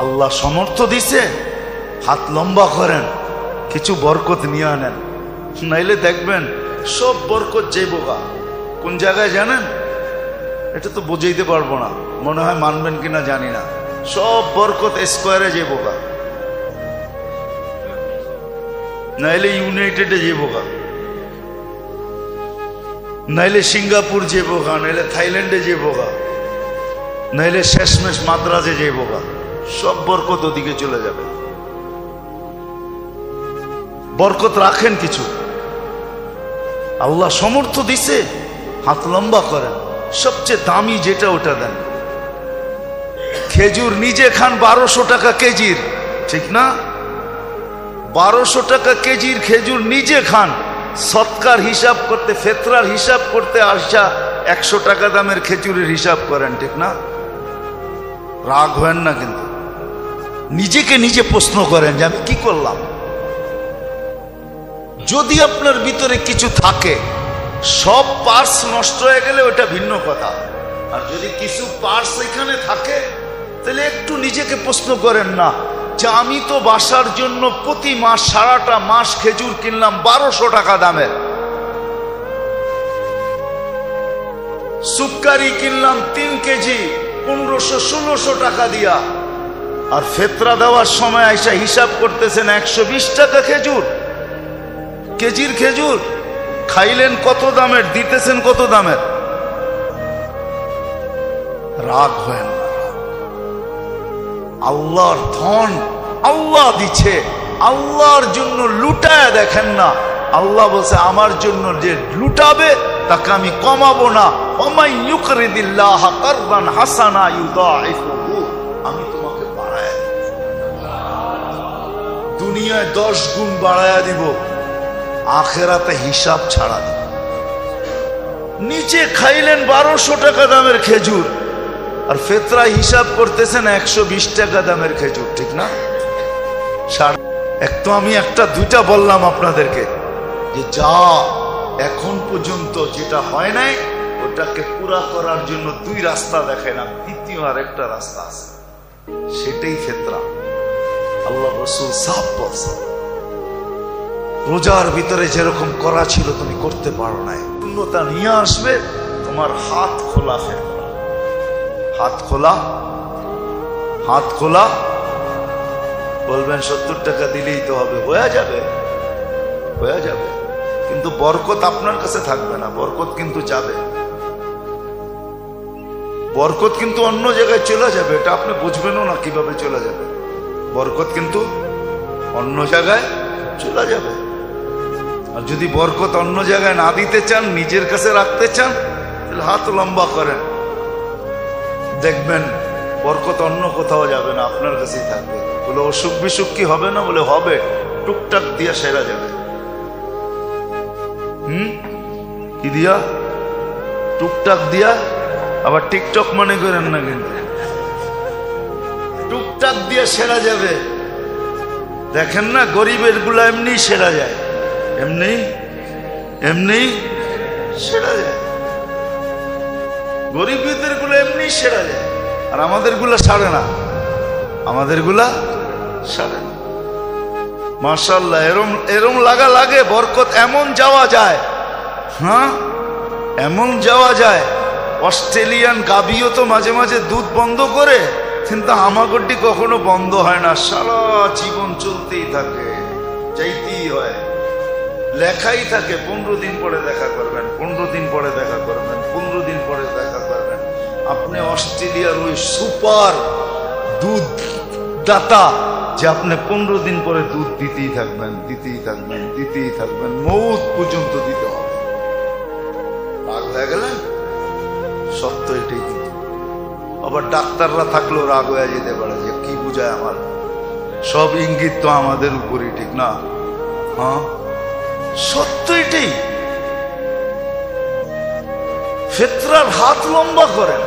আল্লাহ সমর্থ দিছে, হাত লম্বা করেন, কিছু বরকত নিয়ে আনেন, নাইলে দেখবেন সব বরকত যাইবগা। কোন জায়গায় জানেন? এটা তো বুঝাইতে পারবো না, মনে হয় মানবেন কিনা জানি না। সব বরকত স্কোয়ারে যাইবগা, নাইলে ইউনাইটেডে যাইবগা, নাইলে সিঙ্গাপুর যাইবগা, নাইলে থাইল্যান্ডে যাইবগা, নাইলে শেষমেশ মাদ্রাজে যাইবগা। সব বরকত ওদিকে চলে যাবে। বরকত রাখেন কিছু, আল্লাহ সমর্থ দিছে, হাত লম্বা করেন, সবচেয়ে দামি যেটা ওটা দেন। খেজুর নিজে খান 1200 টাকা কেজির, ঠিক না? 1200 টাকা কেজির খেজুর নিজে খান, সৎকার হিসাব করতে, ফেতরার হিসাব করতে আসা 100 টাকা দামের খেজুরের হিসাব করেন, ঠিক না? রাগ হয় না, কিন্তু নিজেকে নিজে প্রশ্ন করেন যে আমি কি করলাম। যদি আপনার ভিতরে কিছু থাকে, সব পার্টস নষ্ট হয়ে গেলে ওটা ভিন্ন কথা, আর যদি কিছু পার্টস এখানে থাকে তাহলে একটু নিজেকে প্রশ্ন করেন না যে আমি তো বাসার জন্য প্রতি মাস সারাটা মাস খেজুর কিনলাম 1200 টাকা দামের, সুক্কারি কিনলাম 3 কেজি 1500-1600 টাকা দিয়া, আর ফেতরা দেওয়ার সময় আইসা হিসাব করতেছেন 120 টাকা খেজুর, কেজির খেজুর। খাইলেন কত দামের, দিতেছেন কত দামের? রাগ হয় না। আল্লাহর ধন আল্লাহ দিচ্ছে, আল্লাহর জন্য লুটায় দেখেন না। আল্লাহ বলছে আমার জন্য যে লুটাবে তাকে আমি কমাবো না। ওমাই ইউকরিদিল্লাহ কারদান হাসানা ইউদাইফুহু, আমি তোমাকে বাড়ায়া দিব, দুনিয়ায় 10 গুণ বাড়ায়া দিব, আখেরাতে হিসাব ছাড়া দিব। নিচে খাইলেন 1200 টাকা দামের খেজুর, আর ফেতরা হিসাব করতেছেন 120 টাকা দামের খেজুর, ঠিক না? এক তো আমি একটা দুইটা বললাম আপনাদেরকে যে যা এখন পর্যন্ত যেটা হয় নাই ওটাকে পুরা করার জন্য 2 রাস্তা দেখে না, তৃতীয় আরেকটা রাস্তা আছে, সেটাই ফেতরা। আল্লাহ রাসূল সাফ বলছেন, রোজার ভিতরে যেরকম করা ছিল তুমি করতে পারো নাই, পূর্ণতা নিয়ে আসবে, তোমার হাত খোলা ফেতরা, হাত খোলা, হাত খোলা। বলবেন 70 টাকা দিলেই তো হবে, হয়ে যাবে, হয়ে যাবে, কিন্তু বরকত আপনার কাছে থাকবে না, বরকত কিন্তু যাবে, বরকত কিন্তু অন্য জায়গায় চলে যাবে, এটা আপনি বুঝবেনও না কিভাবে চলে যাবে। বরকত কিন্তু অন্য জায়গায় চলে যাবে। আর যদি বরকত অন্য জায়গায় না দিতে চান, নিজের কাছে রাখতে চান, তাহলে হাত লম্বা করেন, দেখবেন বরকত অন্য কোথাও যাবে না, আপনার কাছেই থাকবে। বলে অসুখ বিসুখ কি হবে না? বলে হবে, টুকটাক দিয়া সেরা যাবে। কি দিয়া? টুকটাক দিয়া। আবার টিকটক মনে করেন না, কিন্তু টুকটাক দিয়া সেরা যাবে। দেখেন না গরিবের গুলা এমনি সেরা যায়, এমনি এমনি সেরা যায়, গরিবদের গুলো এমনি সেরা যায়, আর আমাদের গুলা সারে না, আমাদের গুলা সারে না। মাশাআল্লাহ, এরম লাগা লাগে, বরকত এমন যাওয়া যায়, হ্যাঁ এমন যাওয়া যায়। অস্ট্রেলিয়ান গাভীও তো মাঝে মাঝে দুধ বন্ধ করে, কিন্তু হামাগুড়ি কখনো বন্ধ হয় না, সারা জীবন চলতেই থাকে, চাইতেই হয়, লেখাই থাকে 15 দিন পরে দেখা করবেন, 15 দিন পরে দেখা করবেন, 15 দিন পরে দেখা করবেন। আপনি অস্ট্রেলিয়ার ওই সুপার দুধ দাতা যে আপনি 15 দিন পরে দুধ দিতেই থাকবেন, দিতেই থাকবেন, দিতেই থাকবেন, মৌত পর্যন্ত দিতে হবে। রাগ হয়ে গেলেন? সত্য এটাই। কিন্তু আবার ডাক্তাররা থাকলেও রাগ হয়ে যেতে পারে যে কি বুঝায় আমার, সব ইঙ্গিত তো আমাদের উপরই, ঠিক না? হ্যাঁ সত্য এটাই। ফেতরার হাত লম্বা করেন,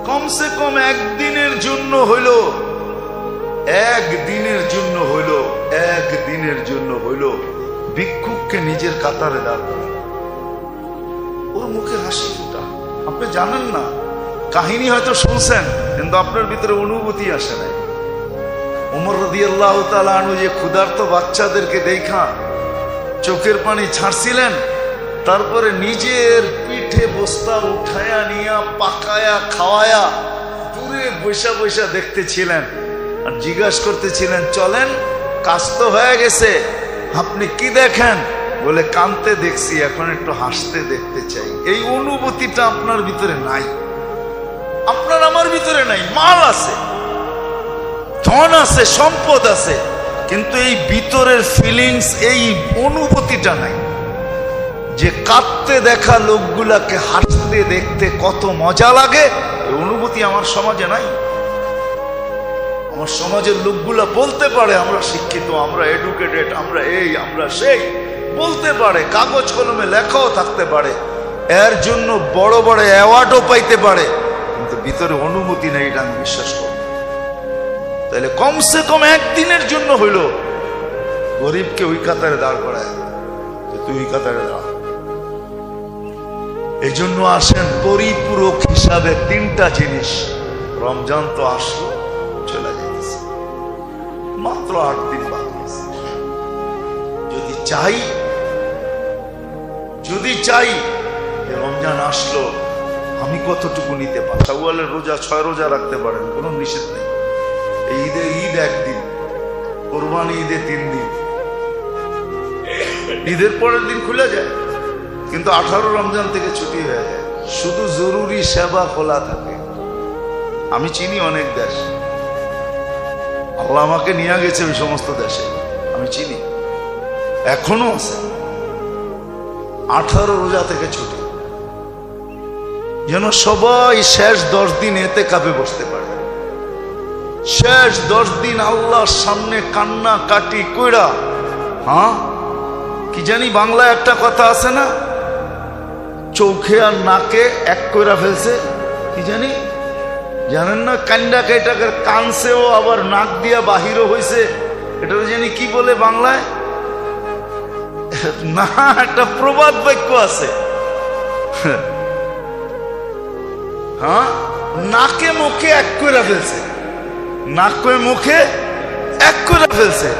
কমসে কম একদিনের জন্য হইল, একদিনের জন্য হইল, একদিনের জন্য হইল ভিক্ষুককে নিজের কাতারে দাঁড় করেন, ওর মুখে হাসি ফুটা। আপনি জানেন না কাহিনী হয়তো শুনছেন, কিন্তু আপনার ভিতরে অনুভূতি আসে নাই। ওমর রাদিয়াল্লাহু তাআলা আনহু যে ক্ষুধার্ত বাচ্চাদেরকে দেখা চোখের পানি ছাড়ছিলেন, তারপরে নিজের পিঠে বস্তা উঠায়া নিয়া পাকায়া খাওয়ায়া দূরে বৈশা বৈশা দেখতেছিলেন আর জিজ্ঞাসা করতেছিলেন, চলেন কাজ তো হয়ে গেছে, আপনি কি দেখেন? বলে, কাঁদতে দেখছি, এখন একটু হাসতে দেখতে চাই। এই অনুভূতিটা আপনার ভিতরে নাই, আপনার আমার ভিতরে নাই। মাল আছে, ধন আছে, সম্পদ আছে, কিন্তু এই ভিতরের ফিলিংস, এই অনুভূতিটা নাই যে কাঁদতে দেখা লোকগুলাকে হাসতে দেখতে কত মজা লাগে। এই অনুভূতি আমার সমাজে নাই। আমার সমাজের লোকগুলা বলতে পারে আমরা শিক্ষিত, আমরা এডুকেটেড, আমরা এই, আমরা সেই, বলতে পারে, কাগজ কলমে লেখাও থাকতে পারে, এর জন্য বড় বড় অ্যাওয়ার্ডও পাইতে পারে, কিন্তু ভিতরে অনুভূতি নেই, এটা আমি বিশ্বাস করি। তাহলে কমসে কম একদিনের জন্য হইল গরিবকে ওই কাতারে দাঁড় করায়, যে তুই ওই কাতারে দাঁড়া। এই জন্য আসেন পরিপূরক হিসাবে তিনটা জিনিস। রমজান তো আসলো, চলে যাইতেছে, মাত্র 8 দিন বাকি আছে। যদি চাই যে রমজান আসলো, আমি কতটুকু নিতে পারি। শাওয়ালের রোজা 6 রোজা রাখতে পারেন, কোনো নিষেধ নেই। এই ঈদ 1 দিন, কোরবানি ঈদে 3 দিন, ঈদের পরের দিন খুলে যায়, কিন্তু 18 রমজান থেকে ছুটি হয়ে যায়। শুধু জরুরি সেবা খোলা থাকে। আমি চিনি অনেক দেশ, আল্লাহ আমাকে নিয়ে গেছে ওই সমস্ত দেশে, আমি চিনি, এখনো আছে 18 রোজা থেকে ছুটি, যেন সবাই শেষ 10 দিন এতে কাপে বসতে পারে। শেষ 10 দিন আল্লাহর সামনে কান্না কাটি কইরা, হ্যাঁ কি জানি বাংলায় একটা কথা আছে না, চোখে আর নাকে এক কইরা ফেলছে, কি জানি জানেন না? কান্ডা কেটাকে কানছেও আবার নাক দিয়া বাহিরও হয়েছে, এটা জানি কি বলে বাংলায়, না একটা প্রবাদ বাক্য আছে, হ্যাঁ, নাকে মুখে এক কইরা ফেলছে, নাকে মুখে এক করে ফেলছে,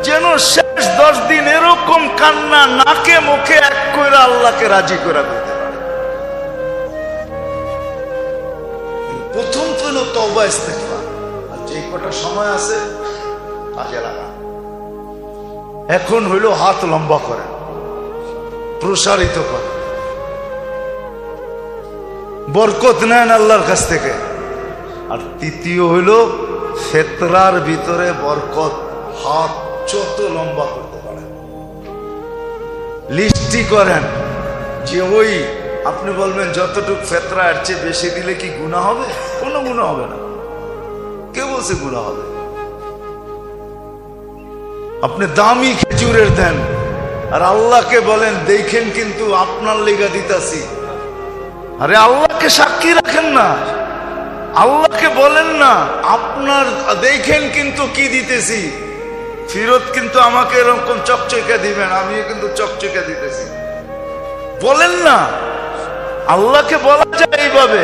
যেন শেষ 10 দিন এরকম কান্না নাকে মুখে এক করে আল্লাহকে রাজি করে ফেলতে পারে। প্রথম তো হলো তওবা ইস্তেগফার, আর যে কটা সময় আছে কাজে লাগা। এখন হইল হাত লম্বা করে, প্রসারিত করে, বরকত নেন আল্লাহর কাছ থেকে। আর তৃতীয় হইল ফেতরার ভিতরে বরকত, হাত যত লম্বা করতে পারেন, লিস্টি করেন যে ওই আপনি বলবেন যতটুক ফেতরা এর চেয়ে বেশি দিলে কি গুনাহ হবে? কোনো গুনাহ হবে না। কে বলছে গুনাহ হবে? আপনি দামি খেজুরের দেন আর আল্লাহকে বলেন দেখেন কিন্তু আপনার লেগা দিতাছি। আরে আল্লাহকে সাক্ষী রাখেন না, আল্লাহকে বলেন না আপনার দেখেন কিন্তু কি দিতেছি, ফিরত কিন্তু আমাকে এরকম চকচকে দিবেন, আমিও কিন্তু চকচকে দিতেছি, বলেন না। আল্লাহকে বলা যায় এইভাবে,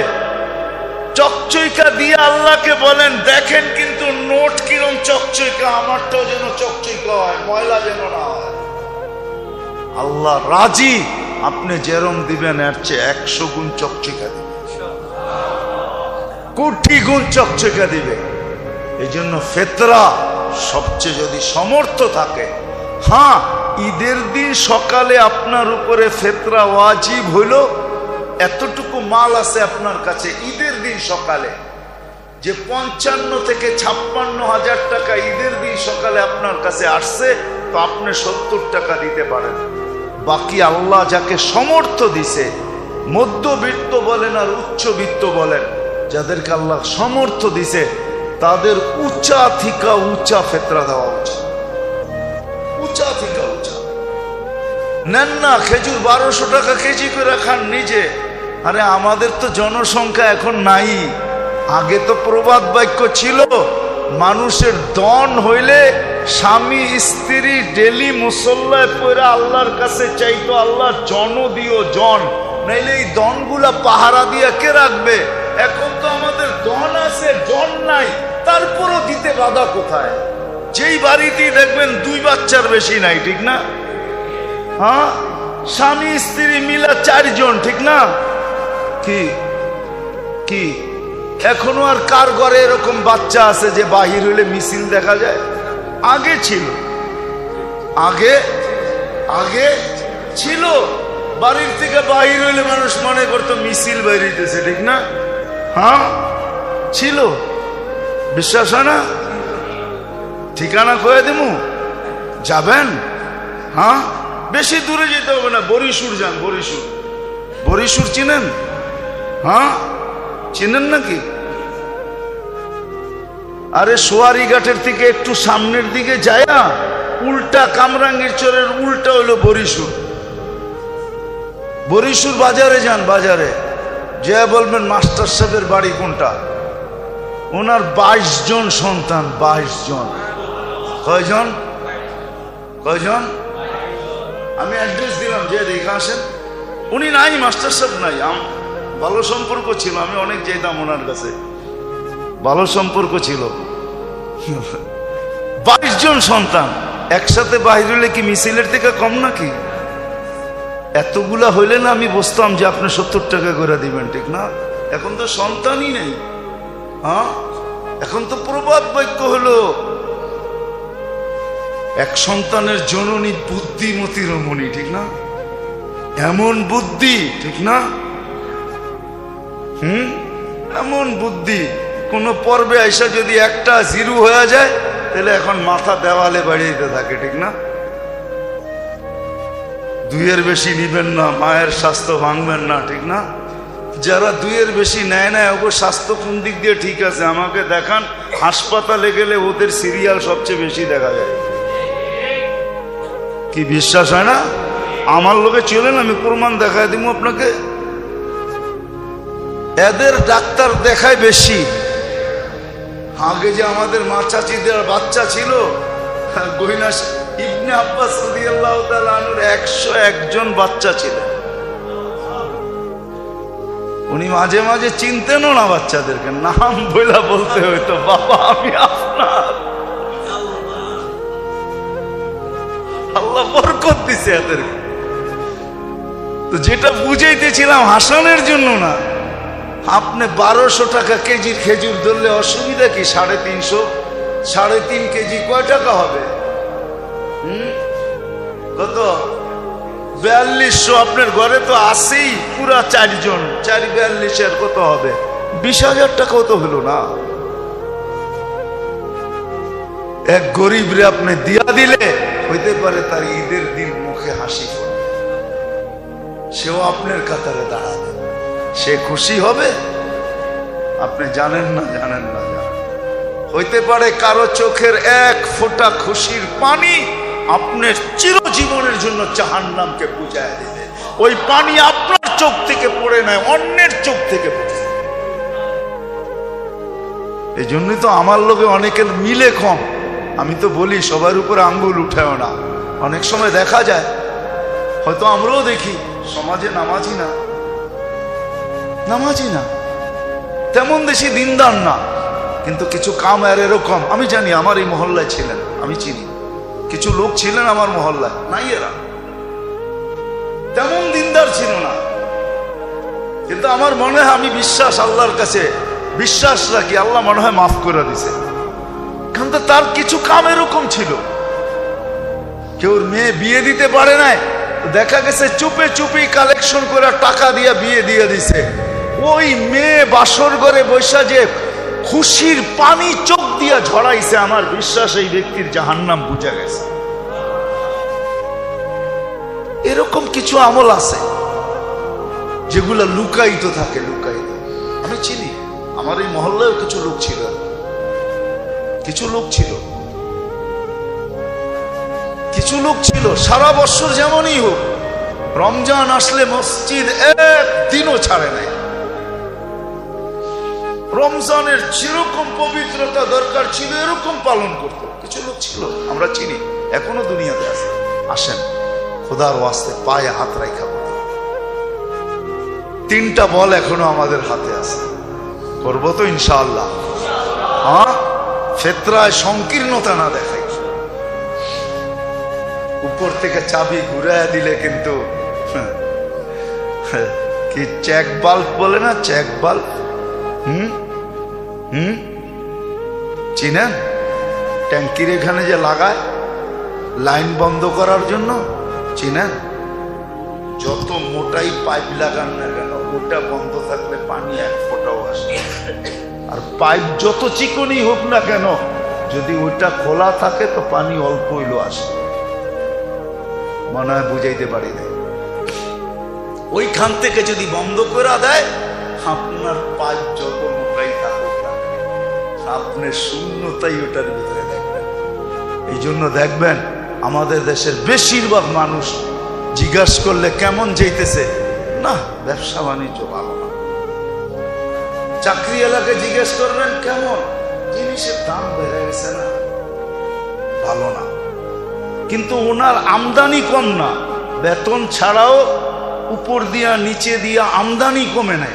চকচকা দিয়ে আল্লাহকে বলেন দেখেন কিন্তু নোট কিরম চকচকা, আমারটাও যেন চকচকা হয়, ময়লা যেন না হয়। আল্লাহ রাজি, আপনি যেরম দিবেন এর চেয়ে 100 গুণ চকচকা দিবে, কোটি গুণ চকচকা দিবে। এই জন্য ফেতরা সবচেয়ে যদি সমর্থ থাকে, হ্যাঁ ঈদের দিন সকালে আপনার উপরে ফেতরা ওয়াজিব হইল, এতটুকু মাল আছে আপনার কাছে ঈদের দিন সকালে, যে 55 থেকে 56 হাজার টাকা ঈদের দিন সকালে আপনার কাছে আসছে, তো আপনি 70 টাকা দিতে পারেন। বাকি আল্লাহ যাকে সমর্থ দিছে, মধ্যবিত্ত বলেন আর উচ্চবিত্ত বলেন, যাদেরকে আল্লাহ সমর্থ দিছে তাদের উঁচা থিকা উঁচা ফেতরা দেওয়া উচিত, উঁচা থিকা উঁচা। নেন না খেজুর 1200 টাকা কেজি করে খান নিজে। আরে আমাদের তো জনসংখ্যা এখন নাই, আগে তো প্রবাদ বাক্য ছিল, মানুষের দন হইলে স্বামী স্ত্রী ডেলি মুসল্লায় পড়ে আল্লাহর কাছে চাইতো, আল্লাহ জন দিও জন, নাইলে এই দনগুলা পাহারা দিয়া কে রাখবে? এখন তো আমাদের ধন আছে, জন নাই, তারপরও দিতে বাধা কোথায়? যেই বাড়িতেই দেখবেন 2 বাচ্চার বেশি নাই, ঠিক না? হ্যাঁ, স্বামী স্ত্রী মিলা 4 জন, ঠিক না? কি কি এখনো আর কার ঘরে এরকম বাচ্চা আছে যে বাহির হইলে মিছিল দেখা যায়? আগে ছিল, আগে আগে ছিল। বাড়ির থেকে বাহির হইলে মানুষ মনে করতো মিছিল বেরিয়েছে, ঠিক না? হ্যাঁ ছিল। বিশ্বাস হয় না? ঠিকানা কয়ে দেবো, যাবেন? হ্যাঁ, বেশি দূরে যেতে হবে না, বরিশুর যান। বরিশুর, বরিশুর চিনেন? হ্যাঁ চিনেন নাকি? আরে সোয়ারি ঘাটের থেকে একটু সামনের দিকে যায় না, উল্টা কামরাঙ্গীর চরের উল্টা হলো বরিশুর। বরিশুর বাজারে যান, বাজারে যে বলবেন মাস্টার সাহেবের বাড়ি কোনটা? ওনার 22 জন সন্তান। 22 জন। কয়জন? কয়জন? আমি অ্যাড্রেস দিলাম, যে দেখে আসেন। উনি নাই, মাস্টার সাহেব নাই। ভালো সম্পর্ক ছিল, আমি অনেক যেতাম ওনার কাছে, ভালো সম্পর্ক ছিল। 22 জন সন্তান একসাথে বাহির হইলে কি মিছিলের থেকে কম নাকি? এতগুলা হইলে না আমি বুঝতাম যে আপনি 70 টাকা করে দিবেন, ঠিক না? এখন তো সন্তানই নেই। হ্যাঁ, এখন তো প্রবাদ বাক্য হলো, এক সন্তানের জননী বুদ্ধিমতী রমণী, ঠিক না? এমন বুদ্ধি, ঠিক না? এমন বুদ্ধি। কোন পর্বে আইসা যদি একটা 0 হয়ে যায়, তাহলে এখন মাথা দেওয়ালে বাড়িয়ে থাকে, ঠিক না? 2-এর বেশি নিবেন না, মায়ের স্বাস্থ্য ভাঙবেন না, ঠিক না? যারা 2-এর বেশি নেয় না, ওর স্বাস্থ্য কোন দিক দিয়ে ঠিক আছে আমাকে দেখান। হাসপাতালে গেলে ওদের সিরিয়াল সবচেয়ে বেশি দেখা যায়। কি বিশ্বাস হয় না? আমার লোকে চলেন, আমি প্রমাণ দেখায় দিব আপনাকে। এদের ডাক্তার দেখায় বেশি। আগে যে আমাদের মা চাচিদের বাচ্চা ছিল, গহিনা ইবনে আব্বাস রাদিয়াল্লাহু তাআলা আনহুর 101 জন বাচ্চা ছিল। উনি মাঝে মাঝে চিনতেনও না বাচ্চাদেরকে, নাম বইলা বলতে হইতো, বাবা আমি আপনার। আল্লাহ বরকত দিছে এদেরকে। তো যেটা বুঝাইতেছিলাম, হাসানের জন্য না। আপনি 1200 টাকা কেজির খেজুর ধরলে অসুবিধা কি? 350, 3.5 কেজি কয় টাকা হবে? কত? 4200। আপনার ঘরে তো আসেই পুরা 4 জন, 4-42 কত হবে? 20,000 টাকাও তো হলো না। এক গরিব রে আপনি দিয়া দিলে হইতে পারে তার ঈদের দিন মুখে হাসি পড়বে, সেও আপনার কাতারে দাঁড়াবে, সে খুশি হবে। আপনি জানেন না, জানেন না, জানেন। হইতে পারে কারো চোখের 1 ফোঁটা খুশির পানি আপনার চিরজীবনের জন্য জাহান্নামকে বুঝায় দেবে। ওই পানি আপনার চোখ থেকে পড়ে নাই, অন্যের চোখ থেকে পড়ে। এই জন্যই তো আমার লোকে অনেকের মিলে কম। আমি তো বলি সবার উপরে আঙ্গুল উঠেও না। অনেক সময় দেখা যায়, হয়তো আমরাও দেখি, সমাজে নামাজি না, নামাজি না, তেমন বেশি দিনদার না, কিন্তু কিছু কাম আর এরকম। আমি জানি, আমার এই মহল্লায় ছিলেন, আমি চিনি কিছু লোক ছিলেন আমার মহল্লায়, নাই এরা তেমন দিনদার ছিল না। কিন্তু আমার মনে হয়, আমি বিশ্বাস আল্লাহর কাছে বিশ্বাস রাখি, আল্লাহ মনে হয় মাফ করে দিছে। কিন্তু তার কিছু কাম এরকম ছিল, কেউ মেয়ে বিয়ে দিতে পারে নাই, দেখা গেছে চুপে চুপি কালেকশন করে টাকা দিয়ে বিয়ে দিয়ে দিছে। ওই মেয়ে বাসর ঘরে বৈশা যে খুশির পানি চোখ দিয়া ঝরাইছে, আমার বিশ্বাস এই ব্যক্তির জাহান্নাম বুঝা গেছে। এরকম কিছু আমল আছে যেগুলা লুকায়িত থাকে, লুকায়িত। আমি চিনি, আমার এই মহল্লায় কিছু লোক ছিল, কিছু লোক ছিল, কিছু লোক ছিল সারা বছর যেমনই হোক, রমজান আসলে মসজিদ একদিনও ছাড়ে নাই। রমজানের যেরকম পবিত্রতা দরকার ছিল এরকম পালন করত। কিছু লোক ছিল, আমরা চিনি, এখনো দুনিয়াতে আছে। আসেন, খোদার ওয়াস্তে পায়ে হাত রাখা বলি, 3টা বল এখনো আমাদের হাতে আছে। করবো তো ইনশাআল্লাহ। হ্যাঁ, ফেতরায় সংকীর্ণতা না দেখাই। উপর থেকে চাবি ঘুরাইয়া দিলে কিন্তু কি চেক বাল্ব বলে না, চেক বাল্ব, চিনেন? ট্যাঙ্কির এখানে যে লাগায় লাইন বন্ধ করার জন্য, চিনেন? যত মোটাই পাইপ লাগান না কেন, ওটা বন্ধ থাকলে পানি এক ফোঁটাও আসে। আর পাইপ যত চিকনই হোক না কেন, যদি ওইটা খোলা থাকে তো পানি অল্প হইলেও আসে। মনে হয় বুঝাইতে পারি না। ওইখান থেকে যদি বন্ধ করে দেয়, আপনার পাইপ যত মোটাই থাকুক না, আপনি শূন্যতাই ওটার ভিতরে দেখবেন। এই জন্য দেখবেন আমাদের দেশের বেশিরভাগ মানুষ জিজ্ঞাসা করলে কেমন যেতেছে, না ব্যবসা বাণিজ্য ভালো না। চাকরি এলাকায় জিজ্ঞেস করবেন কেমন, জিনিসের দাম বেড়ে গেছে না, ভালো না। কিন্তু ওনার আমদানি কম না, বেতন ছাড়াও উপর দিয়া নিচে দিয়া আমদানি কমে নাই।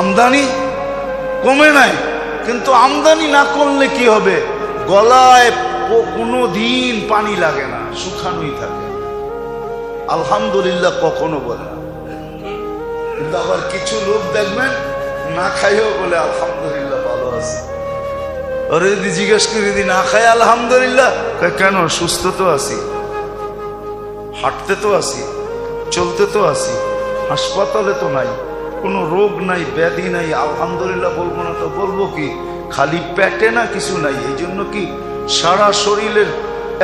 আমদানি কমে নাই, কিন্তু আমদানি না করলে কি হবে, গলায় কোনো দিন পানি লাগে না, শুকানোই থাকে। আলহামদুলিল্লাহ কখনো বলে না। কিন্তু আবার কিছু লোক দেখবেন না খাইও বলে আলহামদুলিল্লাহ ভালো আছে। আরে যদি জিজ্ঞেস করি যদি না খাই আলহামদুলিল্লাহ, কেন? সুস্থ তো আছি, হাঁটতে তো আছি, চলতে তো আছি, হাসপাতালে তো নাই, কোনো রোগ নাই, ব্যাধি নাই, আলহামদুলিল্লাহ বলবো না তো বলবো কি? খালি পেটে না কিছু নাই, এই জন্য কি সারা শরীরের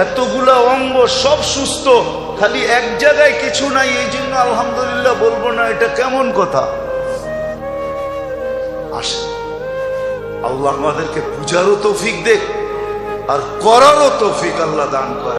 এতগুলা অঙ্গ সব সুস্থ, খালি এক জায়গায় কিছু নাই, এই জন্য আলহামদুলিল্লাহ বলবো না? এটা কেমন কথা? আসে আল্লাহ আমাদেরকে বুঝারও তৌফিক দেখ আর করারও তৌফিক আল্লাহ দান করে।